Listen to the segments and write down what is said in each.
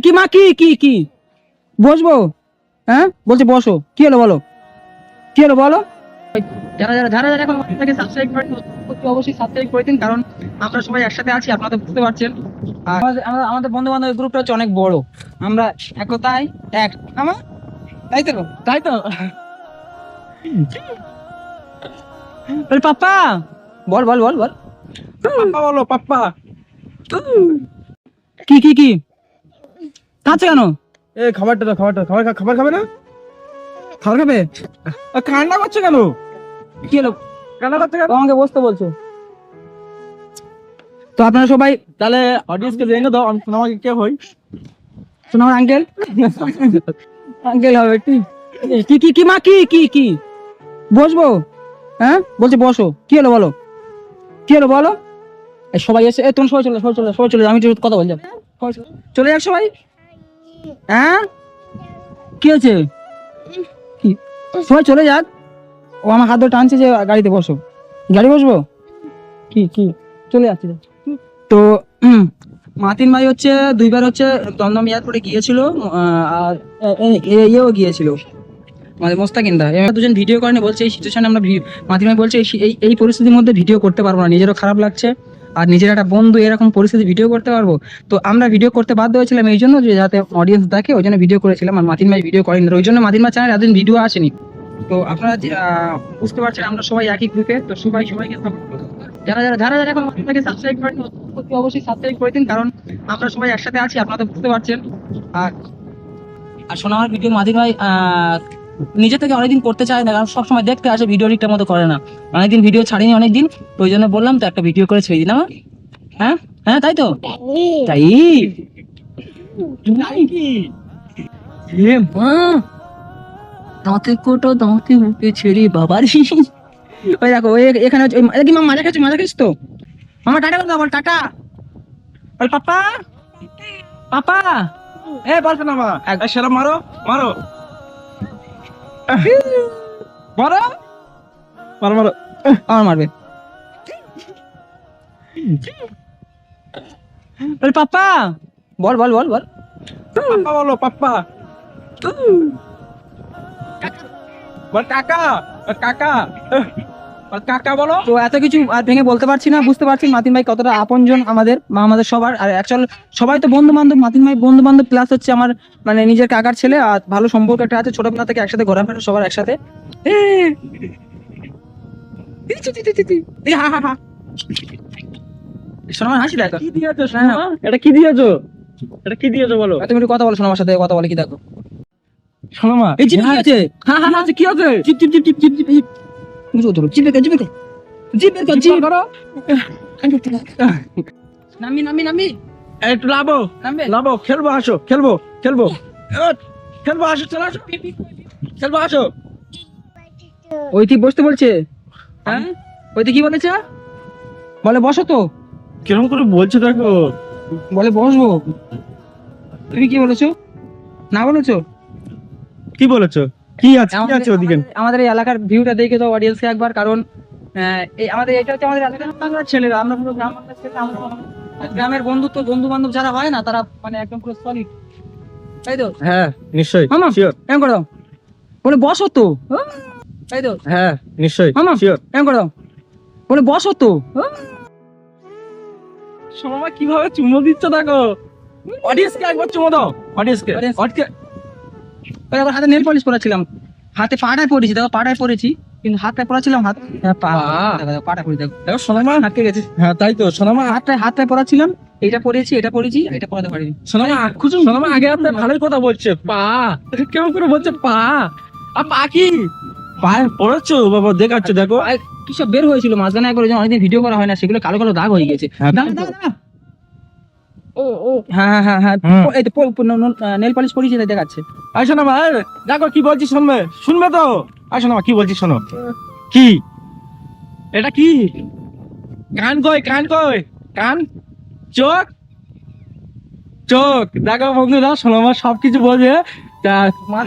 কি মা কি বসবো? হ্যাঁ বলছে বসো। কি হলো বলো, কি হলো বলো? যারা যারা যারা যারা এখন আমাদেরকে সাবস্ক্রাইব করেন অবশ্যই সাবস্ক্রাইব করে দিন, কারণ আমরা সবাই একসাথে আছি, আপনারা তো বুঝতে পারছেন। আর আমাদের বন্ধু বান্ধব গ্রুপটা হচ্ছে অনেক বড়, আমরা একতাই এক। আমার তাই তো পাপ্পা বল বল বল বল পাপ্পা বলো পাপ্পা। কি কাছে কেন? এ খাবারটা দাও, খাবার খাবে না? খাবার খাবে? কান্না করছো কেন? কি হলো? কান্না করছো কেন? আমাকে বসতে বলছো। তো আপনারা সবাই তাহলে অডিয়েন্সকে জেনে দাও আমি তোমাকে কে হই। শোনো আমার আঙ্কেল আঙ্কেল হবে কি মা কি বসবো? হ্যাঁ বলছে বসো। কি হলো বলো, কি হলো বলো? এই সবাই এসে তুমি সবাই চলে যাও, আমি একটু কথা বলছি। চলে যাক সবাই। হ্যাঁ কি হয়েছে? কি সবাই চলে যাক। ও আমার হাত ধরে টানছে যে গাড়িতে বসো। গাড়ি বসবো? কি চলে যাচ্ছি তো। মাতিন ভাই হচ্ছে দুইবার হচ্ছে দমদম এয়ারপোর্টে গিয়েছিল, আর ইয়েও গিয়েছিল আমাদের মোস্তাকিনদা। এবার দুজন ভিডিও করেনি, বলছে এই সিচুয়েশনে আমরা মাতিন ভাই বলছে এই পরিস্থিতির মধ্যে ভিডিও করতে পারবো না, নিজেরও খারাপ লাগছে, আর নিজের একটা বন্ধু এরকম পরিস্থিতি ভিডিও করতে পারবো? তো আমরা ভিডিও করতে বাধ্য হয়েছিলাম এই জন্য যে যাতে অডিয়েন্স দেখে, ওই জন্য ভিডিও করেছিলাম। আর মাতিন ভাই ভিডিও করেনি, ওই জন্য মাতিন ভাই চ্যানেলে এতদিন ভিডিও আসেনি। তো আপনারা বুঝতে পারছেন আমরা সবাই একই গ্রুপে, তো সবাইকে সাপোর্ট করুন। যারা যারা যারা যারা এখন আমাদেরকে সাবস্ক্রাইব করেন অবশ্যই সাবস্ক্রাইব করে দিন, কারণ আমরা সবাই একসাথে আছি, আপনারা তো বুঝতে পারছেন। আর আর শোনা আমার ভিডিও মাদিন ভাই নিজে থেকে অনেকদিন করতে চায় না, কারণ সবসময় দেখতে আসে, ভিডিও ঠিকঠাক মতো করে না। অনেকদিন ভিডিও ছাড়িনি অনেকদিন, তো ওই জন্য বললাম তো একটা ভিডিও করে ছেড়ে দিন আমার। হ্যাঁ হ্যাঁ তাই তো তাই কি মা দাঁতে কোটো দাঁতে মুখে ছেড়ে বাবার ওই দেখো ওই এখানে কি মা মাজা খাচ্ছিস তো? মামা টাটা করে দাও, বল টাটা। বল পাপা পাপা। এ বলছো না মা সেরা মারো মারো মারো মারো মারো আমার মারবে। বল পাপা বল বল বল বল পাপ্পা বলো পাপ্পা। বল কাকা কাকা কাকা বলো। তো এত কিছু আর ভেঙে বলতে পারছি না, বুঝতে পারছি মাতিন ভাই কতটা আপনজন আমাদের, আমাদের সবার। আর অ্যাকচুয়াল সবাই তো বন্ধু বান্ধব, মাতিন ভাই বন্ধু বান্ধব প্লাস হচ্ছে আমার মানে নিজের কাকার ছেলে, আর ভালো সম্পর্ক একটা আছে, ছোটবেলা থেকে একসাথে ঘোরাফেরা সবার একসাথে। শোনো আমার হাসি দেখো। কি দিয়েছো সোনা? এটা কি দিয়েছো? এটা কি দিয়েছো বলো? তুমি একটু কথা বলো, শোনো আমার সাথে কথা বলে কি দেখো। শোনো মা এই জিপ কি আছে? হ্যাঁ কি আছে? জিপ জিপ জিপ জিপ জিপ জিপ জিপ বুঝো তো জিপ বের জিপ জিপ করো। নামি একটু লাভো নামবে। লাভো খেলবো আসো খেলবো আসো চলো আসো খেলবো আসো। ওই ঠিক বসতে বলছে। হ্যাঁ ওই কি বলেছে? বলে বসো তো। কিরকম করে বলছো দেখো। বলে বসবো। তুমি কি বলেছো? না বলেছো? কি বলেছো? কি আছে ওদিকে? আমাদের এই এলাকার ভিউটা দেখে দাও অডিয়েন্সকে একবার, কারণ এই আমাদের এটা হচ্ছে আমাদের এলাকার বাংলার ছেলেরা, আমরা পুরো গ্রাম বাংলার ছেলে। আমরা গ্রামের বন্ধুত্ব বন্ধু বান্ধব যারা হয় না, তারা মানে একদম পুরো সলিড, তাই তো? হ্যাঁ নিশ্চয়ই মামা শিওর। এমন করে দাও, বলে বসো তো, তাই তো? হ্যাঁ নিশ্চয়ই মামা শিওর। এমন করে দাও, বলে বসো তো। সোমা কিভাবে চুমো দিচ্ছ দেখো। অডিয়েন্সকে একবার চুমো দাও। অডিয়েন্সকে ওই আবার হাতে নেল পলিশ পরেছিলাম, হাতে পাটায় পরেছি, দেখো পাটায় পরেছি, কিন্তু হাতে পরাছিলাম হাত পাটা পরে দেখো দেখো সোনামা হাতকে গেছে। হ্যাঁ তাই তো সোনামা হাতটায় পরাছিলাম, এটা পরেছি এটা পরাতে পারিনি। সোনামা আগে আপনার ভালোই কথা বলছে। পা কেমন করে বলছে পা? আর পা কি পায়ে পড়েছো বাবা? দেখাচ্ছ দেখো কি সব বের হয়েছিল মাঝখানে, একবার অনেকদিন ভিডিও করা হয় না, সেগুলো কালো কালো দাগ হয়ে গেছে। হ্যাঁ এই তো নেল পলিশ পরিয়েছি তাই দেখাচ্ছে। আসো না মা দেখো কি বলছি শুনবে তো? আসো না মা কি বলছি শোনো। কি এটা কি? কান কই কান চোখ দেখো বন্ধুরা শোনো মা সবকিছু বোঝে।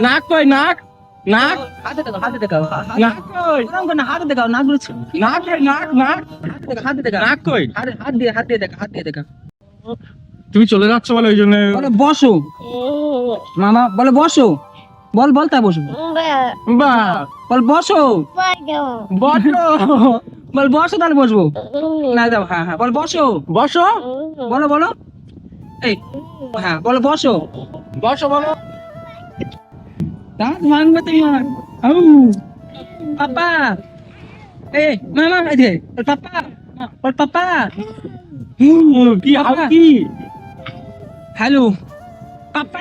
নাক কই নাক হাতে দেখাও নাক কই হাতে দেখাও, নাক গুলো নাক কই নাক হাতে দেখা নাক কই? হাত দিয়ে দেখা। তুমি চলে যাচ্ছ বলে ওই জন্য। বলো বসো মামা, বলো বসো, বল বল তা বসবো। বা বল বসো, বসো, বল বসো তাহলে বসবো। না যাও, হ্যাঁ হ্যাঁ বল বসো, বসো বলো বলো, এই হ্যাঁ বলো বসো। বসো বলো। দাঁত ভাঙবে তোমার। আউ পাপা, এই মামা এই যে বল পাপা, বল পাপা। কি কি হ্যালো পাপা।